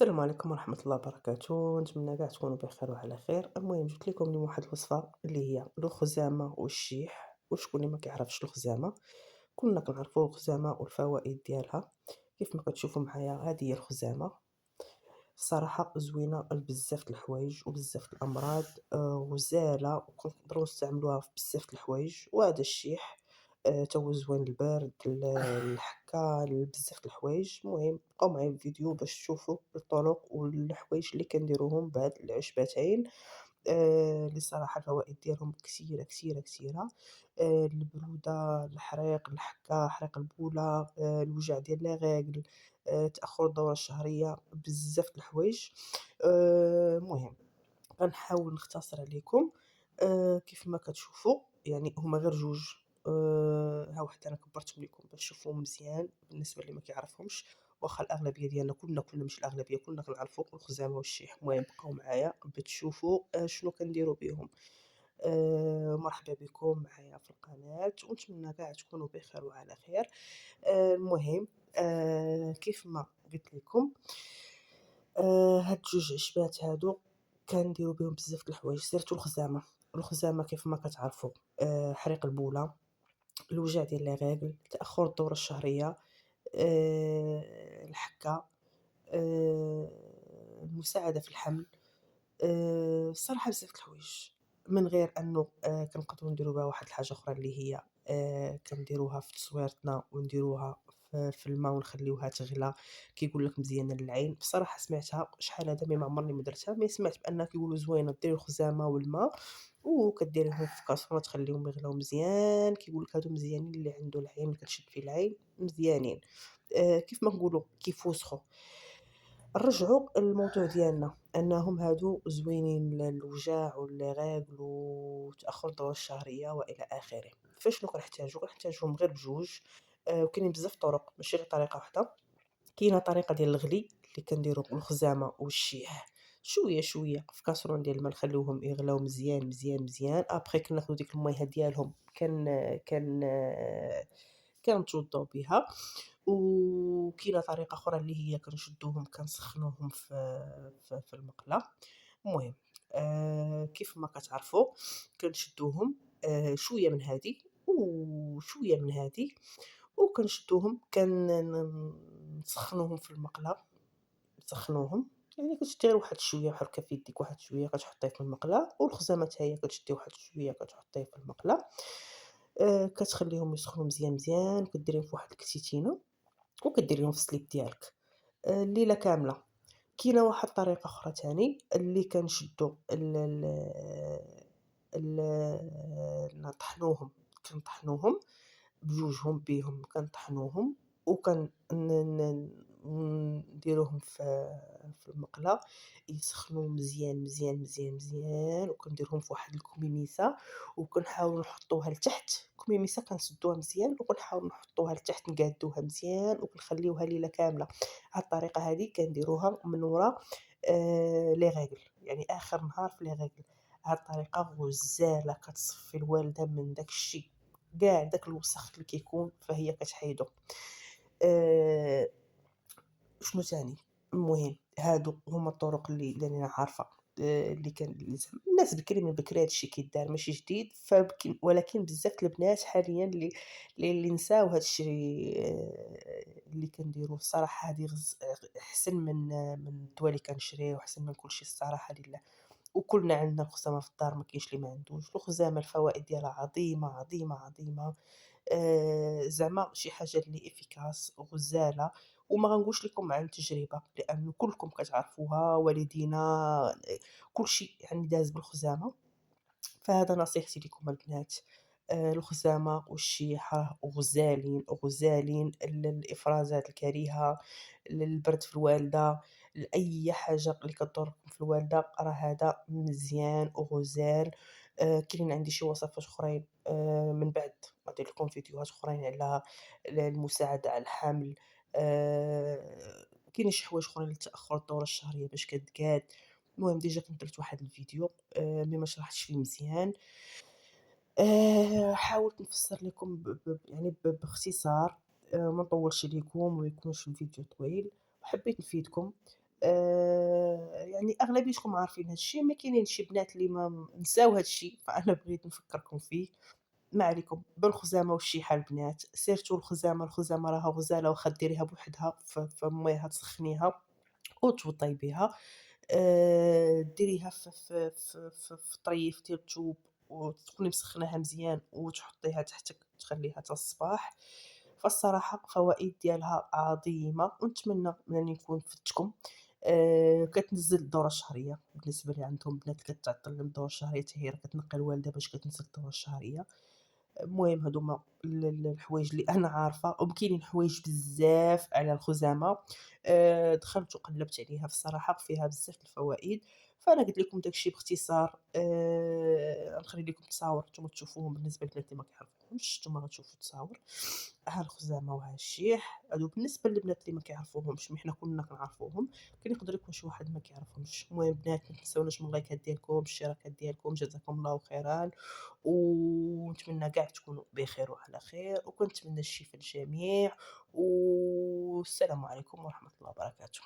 السلام عليكم ورحمة الله وبركاته، نتمنى كاع تكونوا بخير وعلى خير. المهم جبت لكم اليوم واحد الوصفة اللي هي الخزامة والشيح. وشكون اللي ما كيعرفش الخزامة؟ كلنا كنعرفوا الخزامة والفوائد ديالها. كيف ما كتشوفوا معايا هذه هي الخزامة. الصراحة زوينة لبزاف د الحوايج وبزاف د الأمراض، غزالة وكنقدروا نستعملوها في بزاف د الحوايج. وهذا الشيح تا هو زوين للبرد، للحكة، لبزاف د الحوايج. المهم بقاو معايا في الفيديو باش تشوفوا الطرق والحوايج اللي كنديروهم بهاد العشبتين، اللي الصراحة الفوائد ديالهم كتيرة، كتيرة، كتيرة. البرودة، الحريق، الحكة، حريق البولة، الوجع ديال لا غاكل، تأخر الدورة الشهرية، بزاف د الحوايج. المهم غنحاول نختصر عليكم. كيف ما كتشوفوا يعني هما غير جوج. ها واحد أنا كبّرتهم لكم باش تشوفوهم مزيان بالنسبة اللي ما كيعرفهمش، واخا الأغلبية ديالنا كلنا ماشي الأغلبية كلنا كنعرفوا الخزامة والشيح. المهم بقاو معايا باش تشوفوا شنو كنديروا بيهم. مرحبا بكم معايا في القناة ونتمنى كاع تكونوا بخير وعلى خير. المهم كيف ما قلت لكم، هاد جوج عشبات هادو كنديرو بيهم بزاف د الحوايج سيرتو الخزامة. الخزامة كيف ما كتعرفوا حريق البولة، الوجع ديال الرجل، تأخر الدورة الشهرية، الحكة، آآ المساعدة في الحمل. الصراحة بزاف د الحوايج، من غير أنه كنقدروا نديروا بها واحد الحاجة أخرى اللي هي كنديروها في تصويرتنا ونديروها في الما ونخليوها تغلى. كيقول لك مزيانة للعين. بصراحة سمعتها شحال هذا ما عمرني ما درتها، مي سمعت بأنها كيقولوا زوينة. ديري الخزامة والما وكديريهم في كاسرونة تخليهم يغلاو مزيان. كيقول لك هادو مزيانين اللي عنده العين كتشد فيه العين مزيانين. كيف ما نقولوا كيفوسخوا. نرجعوا للموضوع ديالنا، أنهم هادو زوينين للوجاع والرجل وتأخر الدورة الشهرية وإلى آخره. فشنو كنحتاجوهم غير بجوج. وكاينين بزاف طرق ماشي غير طريقة وحدة. كاينة طريقة ديال الغلي اللي كنديرو الخزامة والشيح شوية شوية في كاسرون ديال الما نخليوهم يغلاو مزيان مزيان مزيان. ابخي كناخدو ديك المية ديالهم كنتوضاو بها. وكاينة طريقة أخرى اللي هي كنشدوهم كنسخنوهم في المقلة. المهم كيف ما كتعرفوا كنشدوهم شوية من هادي وشوية من هادي وكنشدوهم نسخنوهم في المقلة. نسخنوهم يعني كتشدي غير واحد شوية بحال هكا في يديك، واحد شوية كتحطيه في المقلة. والخزامة حتى هي كتشدي واحد شوية كتحطيه في المقلة. كتخليهم يسخنوا مزيان مزيان وكديريهم في واحد الكتيتينة وكديريهم في السليب ديالك الليلة كاملة. كاينة واحد الطريقة أخرى تاني اللي كنشدو ال نطحنوهم. كنطحنوهم بجوجهم بيهم كنطحنوهم وكن ن ن نديروهم في المقلة يسخنوا مزيان، مزيان، مزيان، مزيان. وكنديرهم في واحد الكميميسة وكنحاولوا نحطوها لتحت. الكميميسة كنسدوها مزيان وكنحاولوا نحطوها لتحت نقادوها مزيان وكنخليوها ليلة كاملة. هاد الطريقة هادي كنديروها من ورا لي ريغل، يعني آخر نهار في لي ريغل. هاد الطريقة غزالة كتصفي الوالدة من داك الشي كاع داك الوسخ اللي كيكون فهي كتحيدو. آآ شنو تاني؟ المهم هادو هُما الطرق اللي أنا عارفة، اللي اللي زعما الناس بكري من بكري هاد الشي كيدار ماشي جديد. ولكن بزاف د البنات حاليًا اللي نساو هاد الشي اللي كنديروه. الصراحة هادي أحسن من الدوا اللي كنشريه وأحسن من كلشي الصراحة لله. وكلنا عندنا الخزامة في الدار ما كاينش اللي ما عندوش. الخزامة الفوائد ديالها عظيمة، عظيمة، عظيمة. زعما شي حاجة اللي efficace غزالة. وما غنقولش لكم عن تجربة لأنه كلكم كتعرفوها. والدينا كلشي يعني داز بالخزامة. فهذا نصيحتي ليكم البنات. الخزامة والشيحة غزالين، غزالين الإفرازات الكريهة، البرد في الوالدة، لأي حاجة اللي كضركم في الوالدة راه هذا مزيان وغزال. كاينين عندي شي وصفات أخرين من بعد غندير لكم فيديوهات أخرين على المساعدة على الحمل. كاينين شي حوايج أخرين لتأخر الدورة الشهرية باش كتقاد. المهم ديجا كنت درت واحد الفيديو مي ما شرحتش فيه مزيان. حاولت نفسّر لكم يعني باختصار. ما نطوّلش عليكم وما يكونش الفيديو طويل. وحبيت نفيدكم. يعني أغلبيتكم عارفين هاد الشي، mais كاينين شي بنات اللي ما نساو هاد الشي، فأنا بغيت نفكّركم فيه. ما عليكم بالخزامة والشيحة البنات، سيرتو الخزامة، الخزامة راها غزالة واخا ديريها بوحدها في ميها تسخنيها وتوضّي بها، ديريها في طريف ديال الثوب وتكوني مسخّناها مزيان وتحطيها تحتك تخلّيها حتى الصباح، فالصراحة فوائد ديالها عظيمة، ونتمنى أنني نكون فدتكم. كتنزّل الدورة الشهرية، بالنسبة اللي عندهم بنات كتعطل لهم الدورة الشهرية حتى هي راه كتنقي الوالدة باش كتنزل الدورة الشهرية. المهم هادو هُما الحوايج اللي أنا عارفة، وكاينين حوايج بزاف على الخزامة. دخلت وقلّبت عليها الصراحة فيها بزاف د الفوائد، فأنا قُلت لكم داك الشي باختصار. غنخلي لكم التصاور نتوما تشوفوهم بالنسبة للبنات اللي ما كيعرفوهمش، نتوما غتشوفوا التصاور. ها الخزامة وها الشيح، هادو بالنسبة للبنات اللي ما كيعرفوهمش، مي حنا كلنا كنعرفوهم، كاين يقدر يكون شي واحد ما كيعرفهمش. المهم بنات ما تنساوناش من اللايكات ديالكم، الاشتراكات ديالكم، جزاكم الله خيرًا. ونتمنى كاع تكونوا بخير وعلى خير، وكنتمنى الشفا للجميع، والسلام عليكم ورحمة الله وبركاته.